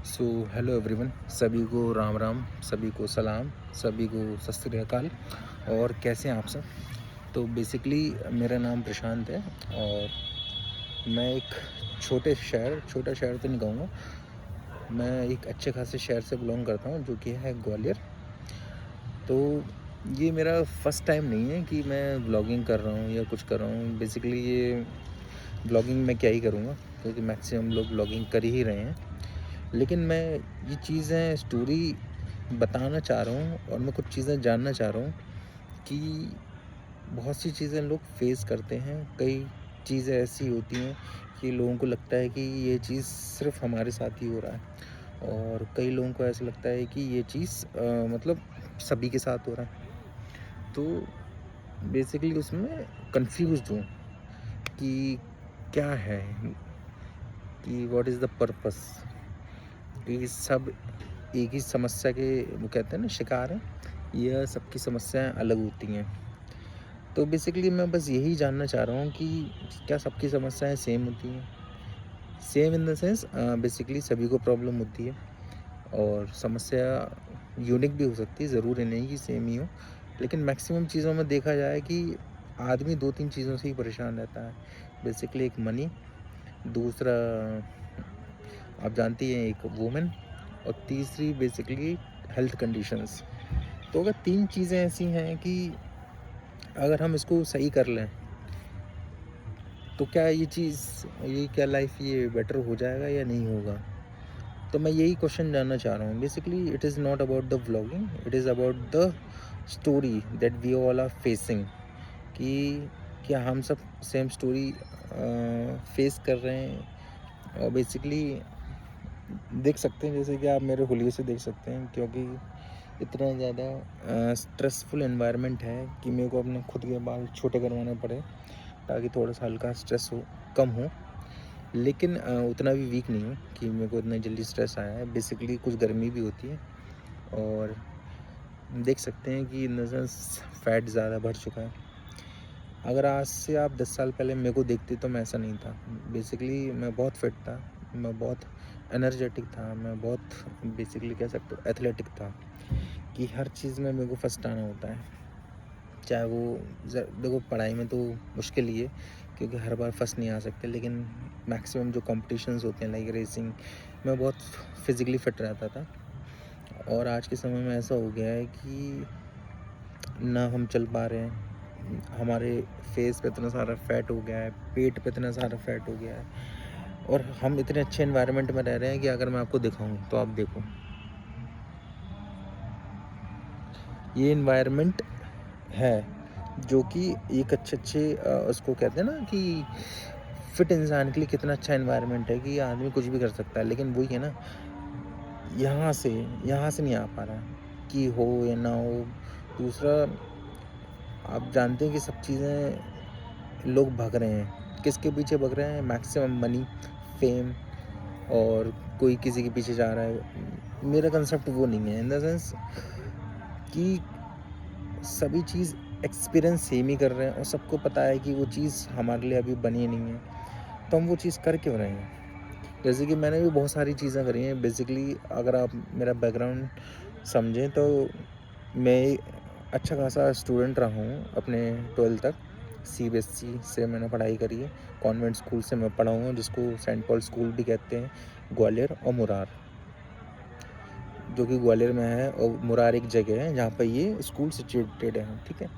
So hello everyone, सभी को राम राम, सभी को सलाम, सभी को सत श्री अकाल। और कैसे हैं आप सब? तो बेसिकली मेरा नाम प्रशांत है और मैं एक छोटा शहर तो नहीं कहूँगा, मैं एक अच्छे खासे शहर से बिलोंग करता हूँ जो कि है ग्वालियर। तो ये मेरा फर्स्ट टाइम नहीं है कि मैं व्लॉगिंग कर रहा हूँ या कुछ कर रहा हूँ। बेसिकली ये व्लॉगिंग मैं क्या ही करूँगा, क्योंकि मैक्सिमम लोग व्लॉगिंग कर ही रहे हैं। लेकिन मैं ये चीज़ें स्टोरी बताना चाह रहा हूँ और मैं कुछ चीज़ें जानना चाह रहा हूँ कि बहुत सी चीज़ें लोग फेस करते हैं। कई चीज़ें ऐसी होती हैं कि लोगों को लगता है कि ये चीज़ सिर्फ हमारे साथ ही हो रहा है, और कई लोगों को ऐसा लगता है कि ये चीज़ मतलब सभी के साथ हो रहा है। तो बेसिकली उसमें कंफ्यूज्ड हूँ कि क्या है, कि व्हाट इज़ द पर्पस, क्योंकि सब एक ही समस्या के वो कहते हैं ना शिकार हैं। यह सबकी समस्याएं अलग होती हैं। तो बेसिकली मैं बस यही जानना चाह रहा हूँ कि क्या सबकी समस्याएं सेम होती हैं? Same in the sense basically सभी को प्रॉब्लम होती है, और समस्या यूनिक भी हो सकती है, ज़रूरी नहीं कि सेम ही हो। लेकिन मैक्सिमम चीज़ों में देखा जाए कि आदमी 2-3 चीज़ों से ही परेशान रहता है। बेसिकली एक मनी, दूसरा आप जानती हैं एक वुमेन, और तीसरी बेसिकली हेल्थ कंडीशंस। तो अगर 3 चीज़ें ऐसी हैं कि अगर हम इसको सही कर लें, तो क्या ये क्या लाइफ ये बेटर हो जाएगा या नहीं होगा? तो मैं यही क्वेश्चन जानना चाह रहा हूँ। Basically it is not about the vlogging, it is about the story that we all are facing, कि क्या हम सब सेम स्टोरी फेस कर रहे हैं। और बेसिकली देख सकते हैं, जैसे कि आप मेरे हुलिये से देख सकते हैं, क्योंकि इतना ज़्यादा स्ट्रेसफुल एनवायरनमेंट है कि मेरे को अपने खुद के बाल छोटे करवाने पड़े, ताकि थोड़ा-सा हल्का स्ट्रेस कम हो। लेकिन उतना भी वीक नहीं हूँ कि मेरे को इतना जल्दी स्ट्रेस आया है। बेसिकली कुछ गर्मी भी होती है, और देख सकते हैं कि इन द सेंस फैट ज़्यादा बढ़ चुका है। अगर आज से आप 10 साल पहले मेरे को देखते तो मैं ऐसा नहीं था। बेसिकली मैं बहुत फिट था, मैं बहुत एनर्जेटिक था, मैं बहुत बेसिकली कह सकते हो एथलेटिक था, कि हर चीज़ में मेरे को फर्स्ट आना होता है। चाहे वो देखो पढ़ाई में तो मुश्किल ही है, क्योंकि हर बार फर्स्ट नहीं आ सकते। लेकिन मैक्सिमम जो कॉम्पिटिशन्स होते हैं लाइक रेसिंग, मैं बहुत फिज़िकली फिट रहता था। और आज के समय में ऐसा हो गया है कि ना हम चल पा रहे हैं, हमारे फेस पे इतना सारा फैट हो गया है, पेट पे इतना सारा फैट हो गया है, और हम इतने अच्छे एनवायरनमेंट में रह रहे हैं कि अगर मैं आपको दिखाऊं तो आप देखो, ये एनवायरनमेंट है जो कि एक उसको कहते हैं ना कि फिट इंसान के लिए कितना अच्छा एनवायरनमेंट है कि आदमी कुछ भी कर सकता है। लेकिन वही है ना, यहाँ से यहाँ से नहीं आ पा रहा, कि हो या ना हो। दूसरा, आप जानते हैं कि सब चीज़ें लोग भाग रहे हैं, किसके पीछे भाग रहे हैं? मैक्सिमम मनी, फेम, और कोई किसी के पीछे जा रहा है। मेरा कंसेप्ट वो नहीं है, इन द सेंस कि सभी चीज़ एक्सपीरियंस सेम ही कर रहे हैं, और सबको पता है कि वो चीज़ हमारे लिए अभी बनी नहीं है, तो हम वो चीज़ कर क्यों रहे हैं? जैसे कि मैंने भी बहुत सारी चीज़ें करी हैं। बेसिकली अगर आप मेरा बैकग्राउंड समझें तो मैं अच्छा खासा स्टूडेंट रहा हूँ अपने 12th तक। सीबीएसई से मैंने पढ़ाई करी है। कॉन्वेंट स्कूल से मैं पढ़ा हूँ, जिसको सेंट पॉल स्कूल भी कहते हैं, ग्वालियर और मुरार, जो कि ग्वालियर में है, और मुरार एक जगह है जहाँ पर ये स्कूल सिचुएटेड है, ठीक है।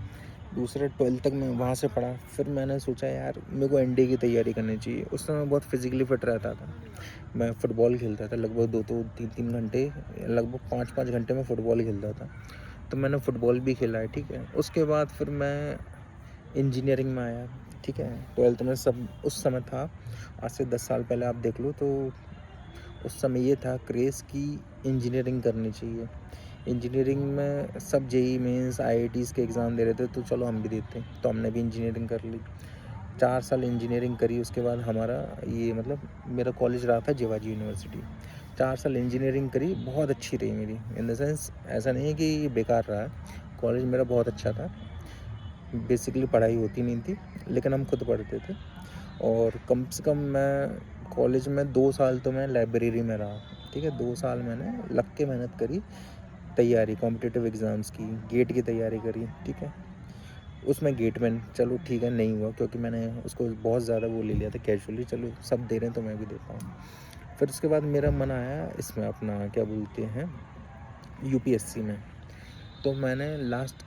दूसरे 12th तक मैं वहाँ से पढ़ा। फिर मैंने सोचा यार मेरे को एनडीए की तैयारी करनी चाहिए। उस समय बहुत फिजिकली फिट रहता था। मैं फुटबॉल खेलता था लगभग 2-2, 3-3 घंटे, लगभग 5-5 घंटे में फुटबॉल खेलता था। तो मैंने फुटबॉल भी खेला है, ठीक है। उसके बाद फिर मैं इंजीनियरिंग में आया, ठीक है। 12th में सब उस समय था, आज से 10 साल पहले आप देख लो, तो उस समय ये था क्रेज़ कि इंजीनियरिंग करनी चाहिए। इंजीनियरिंग में सब जेईई मेंस आईआईटीज़ के एग्ज़ाम दे रहे थे, तो चलो हम भी देते हैं। तो हमने भी इंजीनियरिंग कर ली। 4 साल इंजीनियरिंग करी, उसके बाद हमारा ये मतलब मेरा कॉलेज रहा था जिवाजी यूनिवर्सिटी। 4 साल इंजीनियरिंग करी, बहुत अच्छी रही मेरी। इन द सेंस ऐसा नहीं है कि ये बेकार रहा है, कॉलेज मेरा बहुत अच्छा था। बेसिकली पढ़ाई होती नहीं थी, लेकिन हम खुद पढ़ते थे। और कम से कम मैं कॉलेज में 2 साल तो मैं लाइब्रेरी में रहा। ठीक है। 2 साल मैंने लग के मेहनत करी, तैयारी कॉम्पिटिटिव एग्ज़ाम्स की, गेट की तैयारी करी, ठीक है। उसमें गेट में चलो ठीक है नहीं हुआ, क्योंकि मैंने उसको बहुत ज़्यादा वो ले लिया था कैजुअली, चलो सब दे रहे हैं तो मैं भी देता हूँ। फिर उसके बाद मेरा मन आया इसमें अपना क्या बोलते हैं यूपीएससी में। तो मैंने लास्ट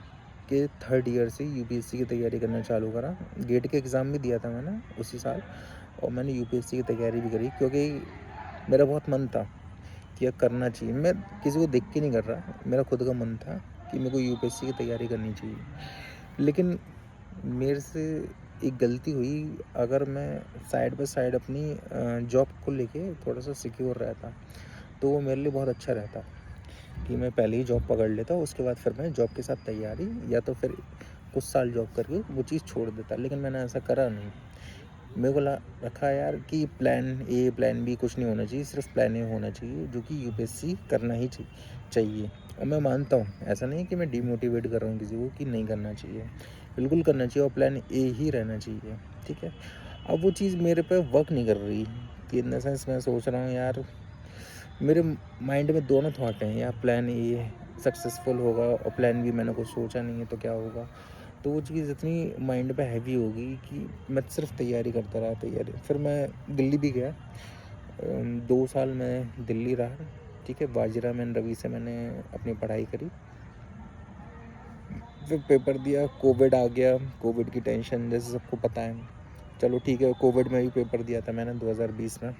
के 3rd ईयर से यूपीएससी की तैयारी करना चालू करा। गेट के एग्ज़ाम भी दिया था मैंने उसी साल, और मैंने यूपीएससी की तैयारी भी करी, क्योंकि मेरा बहुत मन था कि यह करना चाहिए। मैं किसी को देख के नहीं कर रहा, मेरा खुद का मन था कि मेरे को यूपीएससी की तैयारी करनी चाहिए। लेकिन मेरे से एक गलती हुई, अगर मैं साइड बाय साइड अपनी जॉब को लेके थोड़ा-सा सिक्योर रहता, तो वो मेरे लिए बहुत अच्छा रहता कि मैं पहले ही जॉब पकड़ लेता, उसके बाद फिर मैं जॉब के साथ तैयारी, या तो फिर कुछ साल जॉब करके वो चीज़ छोड़ देता। लेकिन मैंने ऐसा करा नहीं। मेरे को रखा यार कि प्लान ए प्लान बी कुछ नहीं होना चाहिए, सिर्फ प्लान ए होना चाहिए, जो कि यूपीएससी करना ही चाहिए। और मैं मानता हूँ, ऐसा नहीं है कि मैं डिमोटिवेट कर रहा हूँ किसी को कि नहीं करना चाहिए, बिल्कुल करना चाहिए, और प्लान ए ही रहना चाहिए, ठीक है। अब वो चीज़ मेरे पे वर्क नहीं कर रही कि इन द सेंस मैं सोच रहा हूँ यार, मेरे माइंड में दोनों थॉट हैं, या प्लान ए सक्सेसफुल होगा और प्लान बी मैंने कुछ सोचा नहीं है तो क्या होगा। तो वो चीज़ इतनी माइंड पे हैवी हो गई कि मैं सिर्फ तैयारी करता रहा, तैयारी। फिर मैं दिल्ली भी गया, 2 साल मैं दिल्ली रहा, ठीक है। वाजिरा में रवि से मैंने अपनी पढ़ाई करी। फिर पेपर दिया, कोविड आ गया, कोविड की टेंशन जैसे सबको पता है। चलो ठीक है, कोविड में भी पेपर दिया था मैंने 2020 में।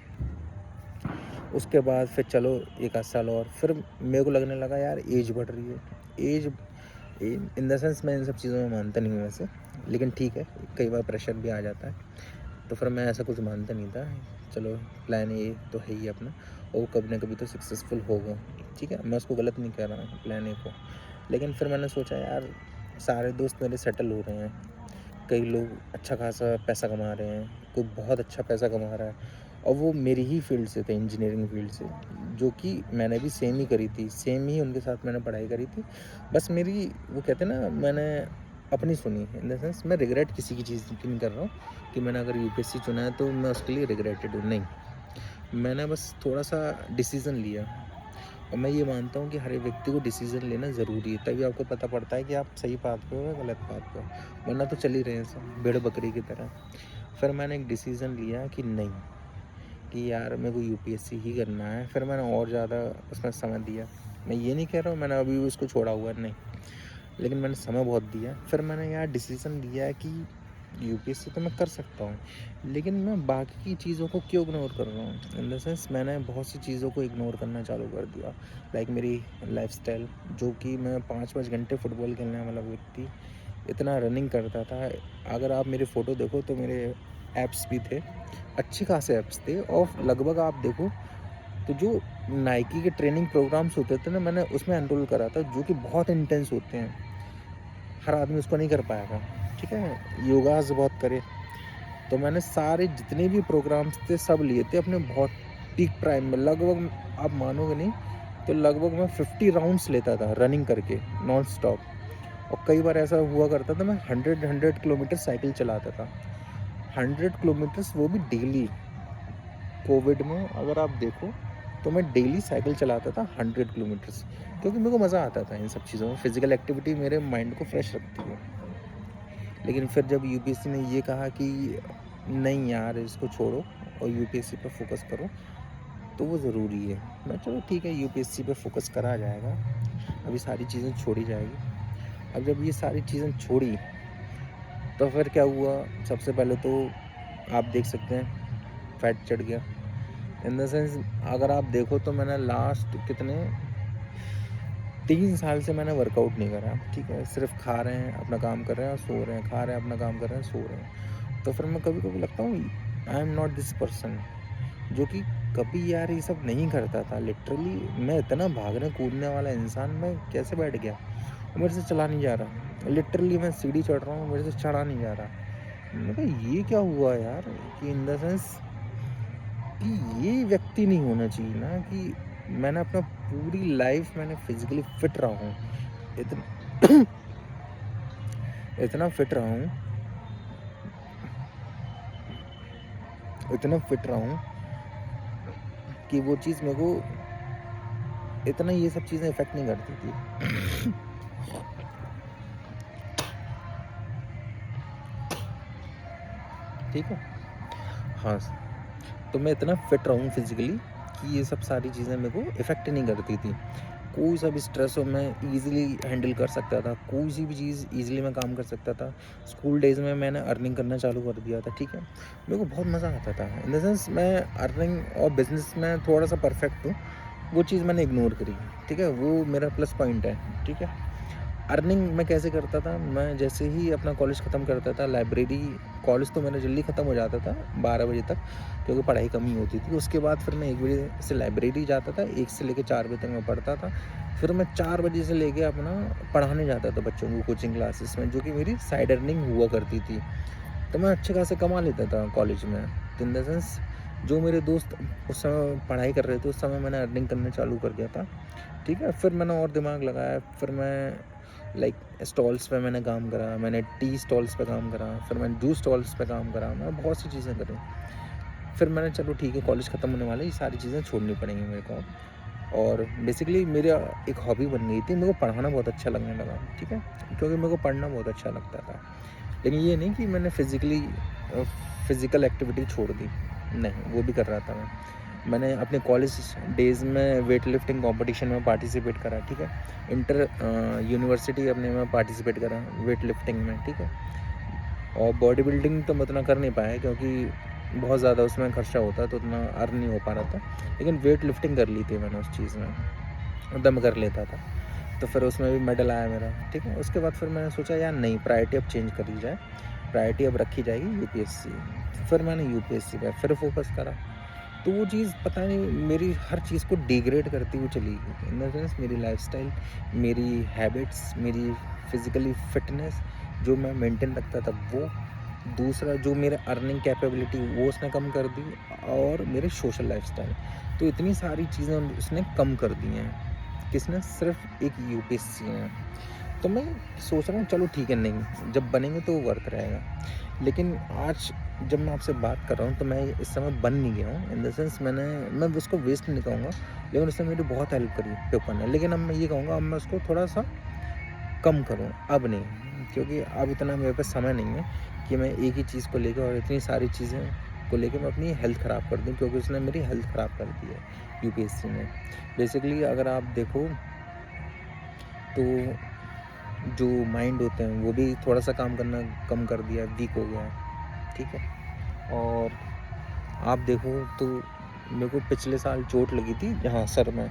उसके बाद फिर चलो 1 आध साल और, फिर मेरे को लगने लगा यार एज बढ़ रही है। एज इन द सेंस मैं इन सब चीज़ों में मानता नहीं हूँ वैसे, लेकिन ठीक है, कई बार प्रेशर भी आ जाता है, तो फिर मैं ऐसा कुछ मानता नहीं था। चलो प्लान ए तो है ही अपना, और वो कभी ना कभी तो सक्सेसफुल होगा, ठीक है। मैं उसको गलत नहीं कह रहा हूँ प्लान ए को। लेकिन फिर मैंने सोचा यार, सारे दोस्त मेरे सेटल हो रहे हैं, कई लोग अच्छा खासा पैसा कमा रहे हैं, कोई बहुत अच्छा पैसा कमा रहा है, और वो मेरी ही फील्ड से थे, इंजीनियरिंग फील्ड से, जो कि मैंने भी सेम ही करी थी, सेम ही उनके साथ मैंने पढ़ाई करी थी। बस मेरी वो कहते हैं ना, मैंने अपनी सुनी, इन द सेंस मैं रिग्रेट किसी की चीज़ की नहीं कर रहा हूँ कि मैंने अगर यूपीएससी चुना है तो मैं उसके लिए रिग्रेटेड हूँ, नहीं। मैंने बस थोड़ा-सा डिसीज़न लिया, और मैं ये मानता हूँ कि हर एक व्यक्ति को डिसीज़न लेना ज़रूरी है, तभी आपको पता पड़ता है कि आप सही पाथ पे हो या गलत पाथ पे हो, वरना तो चल ही रहे हैं सब भेड़-बकरी की तरह। फिर मैंने एक डिसीज़न लिया कि नहीं, कि यार मेरे को यूपीएससी ही करना है। फिर मैंने और ज़्यादा उसमें समय दिया। मैं ये नहीं कह रहा हूँ मैंने अभी भी उसको छोड़ा हुआ है, नहीं। लेकिन मैंने समय बहुत दिया। फिर मैंने यार डिसीज़न लिया कि यूपीएससी तो मैं कर सकता हूँ, लेकिन मैं बाकी की चीज़ों को क्यों इग्नोर कर रहा हूँ? इन द सेंस मैंने बहुत सी चीज़ों को इग्नोर करना चालू कर दिया। लाइक मेरी लाइफ़स्टाइल, जो कि मैं 5-5 घंटे फुटबॉल खेलने वाला व्यक्ति, इतना रनिंग करता था। अगर आप मेरी फ़ोटो देखो तो मेरे एब्स भी थे, अच्छे खासे एब्स थे, और लगभग आप देखो तो जो नाइकी के ट्रेनिंग प्रोग्राम्स होते थे ना, मैंने उसमें एनरोल करा था, जो कि बहुत इंटेंस होते हैं। हर आदमी उसको नहीं कर पाएगा, ठीक है। योगास बहुत करे, तो मैंने सारे जितने भी प्रोग्राम्स थे सब लिए थे अपने बहुत पीक प्राइम में। लगभग आप मानोगे नहीं, तो लगभग मैं 50 राउंड्स लेता था रनिंग करके नॉन स्टॉप। और कई बार ऐसा हुआ करता था, मैं 100 किलोमीटर साइकिल चलाता था, 100 किलोमीटर्स, वो भी डेली। कोविड में अगर आप देखो तो मैं डेली साइकिल चलाता था 100 किलोमीटर्स, क्योंकि मेरे को मज़ा आता था इन सब चीज़ों में। फिजिकल एक्टिविटी मेरे माइंड को फ्रेश रखती है। लेकिन फिर जब यूपीएससी ने ये कहा कि नहीं यार इसको छोड़ो और यूपीएससी पे फोकस करो, तो वो ज़रूरी है। मैं चलो ठीक है, यूपीएससी पे फोकस करा जाएगा, अभी सारी चीज़ें छोड़ी जाएगी। अब जब ये सारी चीज़ें छोड़ी, तो फिर क्या हुआ, सबसे पहले तो आप देख सकते हैं फैट चढ़ गया। इन द सेंस अगर आप देखो तो मैंने लास्ट कितने 3 साल से मैंने वर्कआउट नहीं करा, ठीक है। सिर्फ खा रहे हैं, अपना काम कर रहे हैं और सो रहे हैं, खा रहे हैं, अपना काम कर रहे हैं, सो रहे हैं। तो फिर मैं कभी-कभी लगता हूँ I am not this person, जो कि कभी यार ये सब नहीं करता था। लिटरली मैं इतना भागने कूदने वाला इंसान, मैं कैसे बैठ गया और मेरे से चला नहीं जा रहा। लिटरली मैं सीढ़ी चढ़ रहा हूँ, मेरे से चढ़ा नहीं जा रहा। मैंने कहा ये क्या हुआ यार, कि इन द सेंस कि ये व्यक्ति नहीं होना चाहिए ना, कि मैंने अपना पूरी लाइफ मैंने फिजिकली फिट रहा हूँ, इतना इतना फिट रहा हूँ, इतना फिट रहा हूँ कि वो चीज़ मेरे को इतना ये सब चीज़ें इफ़ेक्ट नहीं करती थी। ठीक है? हाँ, तो मैं इतना फिट रहा हूँ फिज़िकली कि ये सब सारी चीज़ें मेरे को इफ़ेक्ट नहीं करती थी। कोई सा भी स्ट्रेस हो मैं ईज़िली हैंडल कर सकता था, कोई सी भी चीज़ ईज़िली मैं काम कर सकता था। स्कूल डेज़ में मैंने अर्निंग करना चालू कर दिया था, ठीक है? मेरे को बहुत मज़ा आता था। इन द सेंस मैं अर्निंग और बिज़नेस में थोड़ा-सा परफेक्ट हूँ, वो चीज़ मैंने इग्नोर करी, ठीक है? वो मेरा प्लस पॉइंट है, ठीक है? अर्निंग मैं कैसे करता था, मैं जैसे ही अपना कॉलेज ख़त्म करता था, लाइब्रेरी कॉलेज तो मेरा जल्दी ख़त्म हो जाता था 12 बजे तक, क्योंकि पढ़ाई कम ही होती थी। उसके बाद फिर मैं 1 बजे से लाइब्रेरी जाता था, 1 से लेके 4 बजे तक मैं पढ़ता था। फिर मैं 4 बजे से लेके अपना पढ़ाने जाता था बच्चों को कोचिंग क्लासेस में, जो कि मेरी साइड अर्निंग हुआ करती थी। तो मैं अच्छे खासे कमा लेता था कॉलेज में। तो इन द सेंस जो मेरे दोस्त उस समय पढ़ाई कर रहे थे, उस समय मैंने अर्निंग करना चालू कर दिया था, ठीक है? फिर मैंने और दिमाग लगाया, फिर मैं लाइक स्टॉल्स पे मैंने काम करा, मैंने टी स्टॉल्स पे काम करा, फिर मैंने जूस स्टॉल्स पे काम करा, मैं बहुत सी चीज़ें करी। फिर मैंने चलो ठीक है, कॉलेज ख़त्म होने वाला है, ये सारी चीज़ें छोड़नी पड़ेंगी मेरे को अब। और बेसिकली मेरा एक हॉबी बन गई थी, मेरे को पढ़ाना बहुत अच्छा लगने लगा, ठीक है? क्योंकि मेरे को पढ़ना बहुत अच्छा लगता था। लेकिन ये नहीं कि मैंने फ़िज़िकल एक्टिविटी छोड़ दी, नहीं, वो भी कर रहा था मैं। मैंने अपने कॉलेज डेज़ में वेट लिफ्टिंग कॉम्पिटिशन में पार्टिसिपेट करा, ठीक है? यूनिवर्सिटी अपने में पार्टिसिपेट करा वेट लिफ्टिंग में, ठीक है? और बॉडी बिल्डिंग तो मैं उतना कर नहीं पाया क्योंकि बहुत ज़्यादा उसमें खर्चा होता है, तो उतना अर्न नहीं हो पा रहा था। लेकिन वेट लिफ्टिंग कर ली थी मैंने उस चीज़ में, दम कर लेता था। तो फिर उसमें भी मेडल आया मेरा, ठीक है? उसके बाद फिर मैंने सोचा यार नहीं, प्रायोरिटी अब चेंज करी जाए, प्रायोरिटी अब रखी जाएगी यूपीएससी। फिर मैंने यूपीएससी पे फिर फोकस करा। तो वो चीज़ पता नहीं मेरी हर चीज़ को डिग्रेड करती हुई चली गई। इन द सेंस मेरी लाइफ़स्टाइल, मेरी हैबिट्स, मेरी फ़िज़िकली फ़िटनेस जो मैं मेंटेन रखता था वो, दूसरा जो मेरा अर्निंग कैपेबिलिटी वो उसने कम कर दी, और मेरे सोशल लाइफ़स्टाइल। तो इतनी सारी चीज़ें उसने कम कर दी हैं। किसने? सिर्फ़ एक यूपीएससी ने। तो मैं सोच रहा हूँ चलो ठीक है, नहीं जब बनेंगे तो वो वर्क रहेगा। लेकिन आज जब मैं आपसे बात कर रहा हूँ तो मैं इस समय बन नहीं गया हूँ, इन द सेंस मैं उसको वेस्ट नहीं कहूँगा, लेकिन उसने मेरी बहुत हेल्प करी पेपर ने। लेकिन अब मैं ये कहूँगा अब मैं उसको थोड़ा-सा कम करूँ, अब नहीं, क्योंकि अब इतना मेरे पास समय नहीं है कि मैं एक ही चीज़ को लेके और इतनी सारी चीज़ें को लेके मैं अपनी हेल्थ ख़राब कर दूँ, क्योंकि उसने मेरी हेल्थ ख़राब कर दी है यूपीएससी ने। बेसिकली अगर आप देखो तो जो माइंड होते हैं वो भी थोड़ा-सा काम करना कम कर दिया है, वीक हो गया है, ठीक है? और आप देखो तो मेरे को पिछले साल चोट लगी थी यहाँ सर में,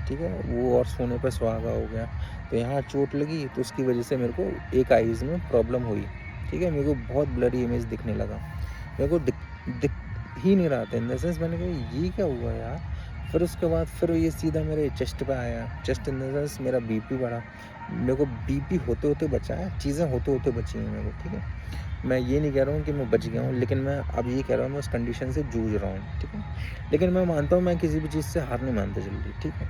ठीक है? वो और सोने पे सुहागा हो गया। तो यहाँ चोट लगी तो उसकी वज़ह से मेरे को एक आइज़ में प्रॉब्लम हुई, ठीक है? मेरे को बहुत ब्लरी इमेज दिखने लगा। मेरे को दिख दिख ही नहीं रहा था, इन द सेंस मैंने कहा ये क्या हुआ यार? फिर उसके बाद फिर ये सीधा मेरे चेस्ट पे आया, चेस्ट इन द सेंस मेरा बीपी बढ़ा। मेरे को बीपी होते-होते बचा है, चीज़ें होते-होते बची हैं मेरे को, ठीक है? मैं ये नहीं कह रहा हूँ कि मैं बच गया हूँ, लेकिन मैं अब ये कह रहा हूँ मैं उस कंडीशन से जूझ रहा हूँ, ठीक है? लेकिन मैं मानता हूँ मैं किसी भी चीज़ से हार नहीं मानता जल्दी, ठीक है?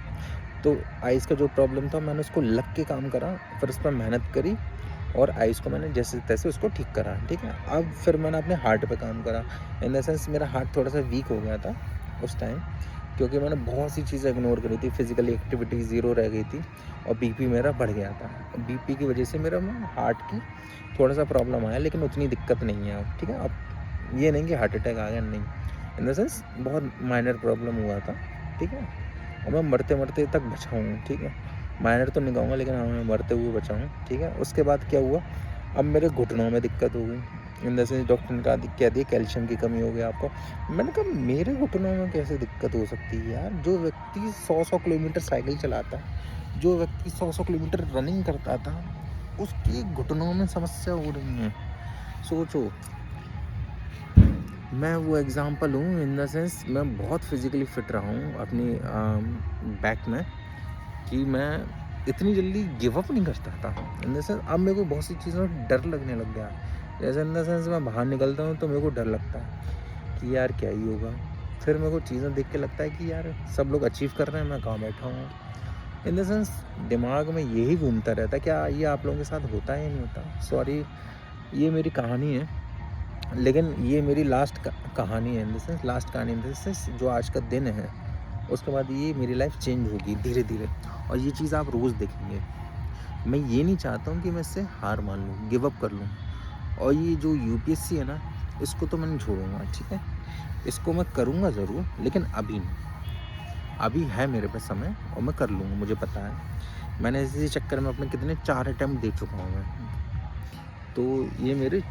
तो आइज़ का जो प्रॉब्लम था मैंने उसको लग के काम करा, फिर उस पर मेहनत करी और आइज़ को मैंने जैसे-तैसे उसको ठीक करा, ठीक है? अब फिर मैंने अपने हार्ट पे काम करा, इन द सेंस मेरा हार्ट थोड़ा-सा वीक हो गया था उस टाइम, क्योंकि मैंने बहुत सी चीज़ें इग्नोर करी थी, फिज़िकली एक्टिविटी ज़ीरो रह गई थी और बीपी मेरा बढ़ गया था। बीपी की वजह से मेरा हार्ट की थोड़ा-सा प्रॉब्लम आया, लेकिन उतनी दिक्कत नहीं है अब, ठीक है? अब ये नहीं कि हार्ट अटैक आ गया, नहीं। इन द सेंस बहुत माइनर प्रॉब्लम हुआ था, ठीक है? और मैं मरते-मरते तक बचा हूँ, ठीक है? माइनर तो नहीं कहूँगा, लेकिन हाँ, मैं मरते हुए बचा हूँ, ठीक है? उसके बाद क्या हुआ, अब मेरे घुटनों में दिक्कत हो गई। इन द सेंस डॉक्टर ने कह दिया कैल्शियम की कमी हो गई आपको। मैंने कहा मेरे घुटनों में कैसे दिक्कत हो सकती है यार? जो व्यक्ति 100-100 किलोमीटर साइकिल चलाता है, जो व्यक्ति 100-100 किलोमीटर रनिंग करता था, उसके घुटनों में समस्या हो रही है। सोचो, मैं वो एग्ज़ाम्पल हूँ, इन द सेंस मैं बहुत फिज़िकली फ़िट रहा हूँ अपनी बैक में, कि मैं इतनी जल्दी गिव अप नहीं करता था। इन द सेंस अब मेरे को बहुत सी चीज़ों में डर लगने लग गया। जैसे इन द सेंस मैं बाहर निकलता हूँ तो मेरे को डर लगता है कि यार क्या ही होगा? फिर मेरे को चीज़ें देख के लगता है कि यार सब लोग अचीव कर रहे हैं, मैं कहाँ बैठा हूँ? इन द सेंस दिमाग में यही घूमता रहता है, क्या ये आप लोगों के साथ होता है या नहीं होता? सॉरी, ये मेरी कहानी है, लेकिन ये मेरी लास्ट कहानी है, इन द सेंस लास्ट कहानी इन द सेंस जो आज का दिन है, उसके बाद ये मेरी लाइफ चेंज होगी धीरे धीरे, और ये चीज़ आप रोज़ देखेंगे। मैं ये नहीं चाहता हूँ कि मैं इससे हार मान लूँ, गिव अप कर लूँ। और ये जो यूपीएससी है ना, इसको तो मैं नहीं छोड़ूंगा, ठीक है। इसको मैं करूँगा ज़रूर, लेकिन अभी नहीं। अभी है मेरे पास समय और मैं कर लूँगा, मुझे पता है। मैंने इसी चक्कर में अपने कितने 4 अटैम्प्ट दे चुका हूँ मैं। तो ये मेरे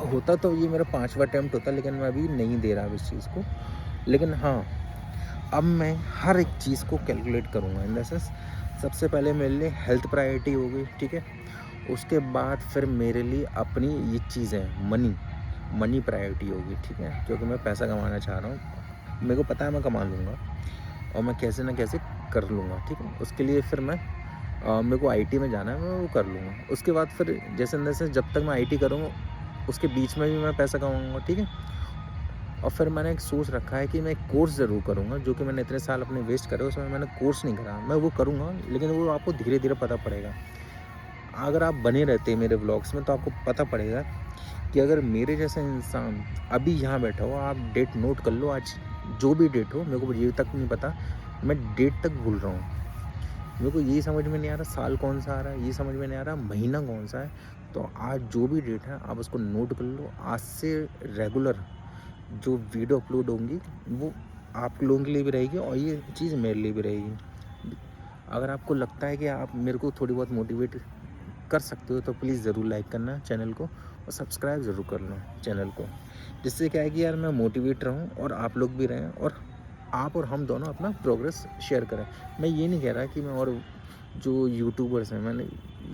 होता तो ये मेरा 5वां अटैम्प्ट होता, लेकिन मैं अभी नहीं दे रहा अब इस चीज़ को। लेकिन हाँ, अब मैं हर एक चीज़ को कैलकुलेट करूँगा। इन द सेंस, सबसे पहले मेरे लिए हेल्थ प्रायोरिटी हो गई, ठीक है। उसके बाद फिर मेरे लिए अपनी ये चीज़ें मनी प्रायोरिटी होगी, ठीक है। क्योंकि मैं पैसा कमाना चाह रहा हूँ, मेरे को पता है मैं कमा लूँगा और मैं कैसे ना कैसे कर लूँगा, ठीक है। उसके लिए फिर मैं मेरे को आईटी में जाना है, मैं वो कर लूँगा। उसके बाद फिर जैसे अंदर से जब तक मैं आईटी करूँगा, उसके बीच में भी मैं पैसा कमाऊँगा, ठीक है। और फिर मैंने एक सोच रखा है कि मैं एक कोर्स ज़रूर करूँगा, जो कि मैंने इतने साल अपने वेस्ट करे, उसमें मैंने कोर्स नहीं करा। मैं वो करूँगा, लेकिन वो आपको धीरे धीरे पता पड़ेगा। अगर आप बने रहते हैं मेरे व्लॉग्स में, तो आपको पता पड़ेगा कि अगर मेरे जैसा इंसान अभी यहाँ बैठा हो, आप डेट नोट कर लो, आज जो भी डेट हो, मेरे को ये तक नहीं पता, मैं डेट तक भूल रहा हूँ। मेरे को ये समझ में नहीं आ रहा साल कौन सा आ रहा है, ये समझ में नहीं आ रहा महीना कौन सा है। तो आज जो भी डेट है, आप उसको नोट कर लो। आज से रेगुलर जो वीडियो अपलोड होंगी, वो आप लोगों के लिए भी रहेगी और ये चीज़ मेरे लिए भी रहेगी। अगर आपको लगता है कि आप मेरे को थोड़ी बहुत मोटिवेट कर सकते हो, तो प्लीज़ ज़रूर लाइक करना चैनल को और सब्सक्राइब ज़रूर कर लो चैनल को। जिससे क्या है कि यार मैं मोटिवेट रहूँ और आप लोग भी रहें, और आप और हम दोनों अपना प्रोग्रेस शेयर करें। मैं ये नहीं कह रहा कि मैं और जो यूट्यूबर्स हैं, मैंने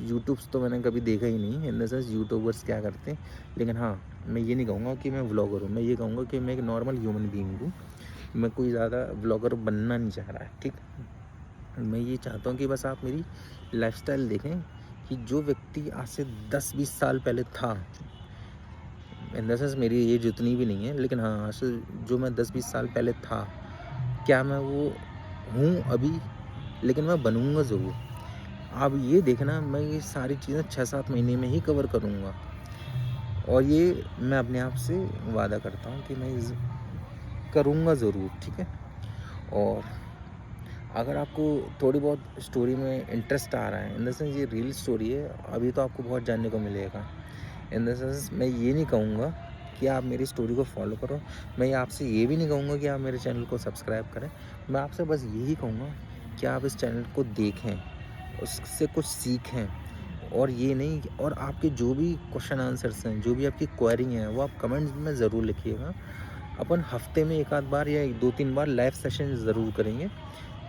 यूट्यूब्स तो मैंने कभी देखा ही नहीं, इन द सेंस यूट्यूबर्स क्या करते हैं। लेकिन हाँ, मैं ये नहीं कहूँगा कि मैं व्लॉगर हूँ, मैं ये कहूँगा कि मैं एक नॉर्मल ह्यूमन बीइंग हूँ। मैं कोई ज़्यादा व्लॉगर बनना नहीं चाह रहा है, ठीक। मैं ये चाहता हूँ कि बस आप मेरी लाइफस्टाइल देखें, कि जो व्यक्ति आज से 10-20 साल पहले था, इन द सेंस मेरी एज उतनी भी नहीं है, लेकिन हाँ, आज से जो मैं 10-20 साल पहले था, क्या मैं वो हूँ अभी, लेकिन मैं बनूँगा ज़रूर। आप ये देखना, मैं ये सारी चीज़ें 6-7 महीने में ही कवर करूँगा, और ये मैं अपने आप से वादा करता हूँ कि मैं करूँगा ज़रूर, ठीक है। और अगर आपको थोड़ी बहुत स्टोरी में इंटरेस्ट आ रहा है, इन द सेंस ये रियल स्टोरी है, अभी तो आपको बहुत जानने को मिलेगा। इन द सेंस, मैं ये नहीं कहूँगा कि आप मेरी स्टोरी को फॉलो करो, मैं आपसे ये भी नहीं कहूँगा कि आप मेरे चैनल को सब्सक्राइब करें। मैं आपसे बस यही कहूँगा कि आप इस चैनल को देखें, उससे कुछ सीखें, और ये नहीं, और आपके जो भी क्वेश्चन आंसर्स हैं, जो भी आपकी क्वेरी हैं, वो आप कमेंट्स में ज़रूर लिखिएगा। अपन हफ्ते में 1 आध बार या 2-3 बार लाइव सेशन ज़रूर करेंगे,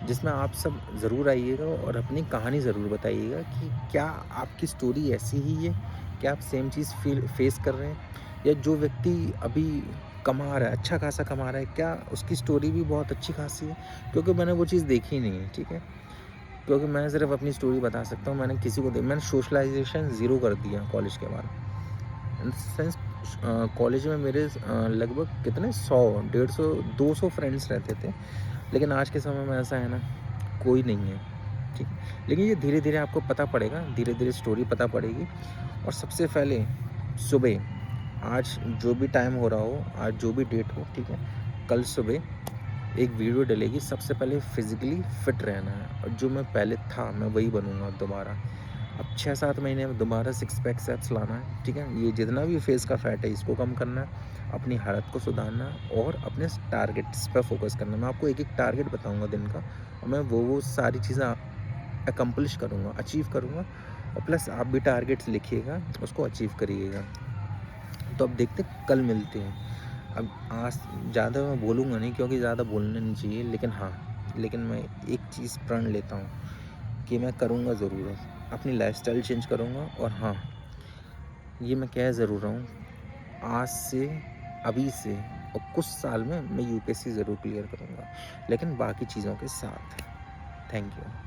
जिसमें आप सब ज़रूर आइएगा और अपनी कहानी ज़रूर बताइएगा कि क्या आपकी स्टोरी ऐसी ही है, क्या आप सेम चीज़ फेस कर रहे हैं, या जो व्यक्ति अभी कमा रहा है, अच्छा खासा कमा रहा है, क्या उसकी स्टोरी भी बहुत अच्छी खासी है। क्योंकि मैंने वो चीज़ देखी नहीं है, ठीक है। क्योंकि मैं सिर्फ अपनी स्टोरी बता सकता हूँ, मैंने किसी को मैंने सोशलाइजेशन ज़ीरो कर दिया कॉलेज के बाद। इन सेंस, कॉलेज में मेरे लगभग कितने 100, 150, 200 फ्रेंड्स रहते थे, लेकिन आज के समय में ऐसा है ना, कोई नहीं है, ठीक। लेकिन ये धीरे धीरे आपको पता पड़ेगा, धीरे धीरे स्टोरी पता पड़ेगी। और सबसे पहले सुबह, आज जो भी टाइम हो रहा हो, आज जो भी डेट हो, ठीक है, कल सुबह एक वीडियो डलेगी। सबसे पहले फिजिकली फिट रहना है, और जो मैं पहले था, मैं वही बनूंगा दोबारा। अब 6-7 महीने में दोबारा 6 पैक एब्स लाना है, ठीक है। ये जितना भी फेस का फैट है, इसको कम करना है, अपनी हालत को सुधारना है, और अपने टारगेट्स पर फोकस करना है। मैं आपको एक एक टारगेट बताऊंगा दिन का, और मैं वो सारी चीज़ें अकम्पलिश करूँगा, अचीव करूँगा। और प्लस आप भी टारगेट्स लिखिएगा, उसको अचीव करिएगा। तो अब देखते कल मिलते हैं। अब आज ज़्यादा मैं बोलूँगा नहीं, क्योंकि ज़्यादा बोलना नहीं चाहिए, लेकिन हाँ, लेकिन मैं एक चीज़ प्रण लेता हूँ कि मैं करूँगा ज़रूर है, अपनी लाइफस्टाइल चेंज करूँगा। और हाँ, ये मैं कह ज़रूर रहा हूँ, आज से, अभी से और कुछ साल में मैं यूपीएससी ज़रूर क्लियर करूँगा, लेकिन बाकी चीज़ों के साथ। Thank you.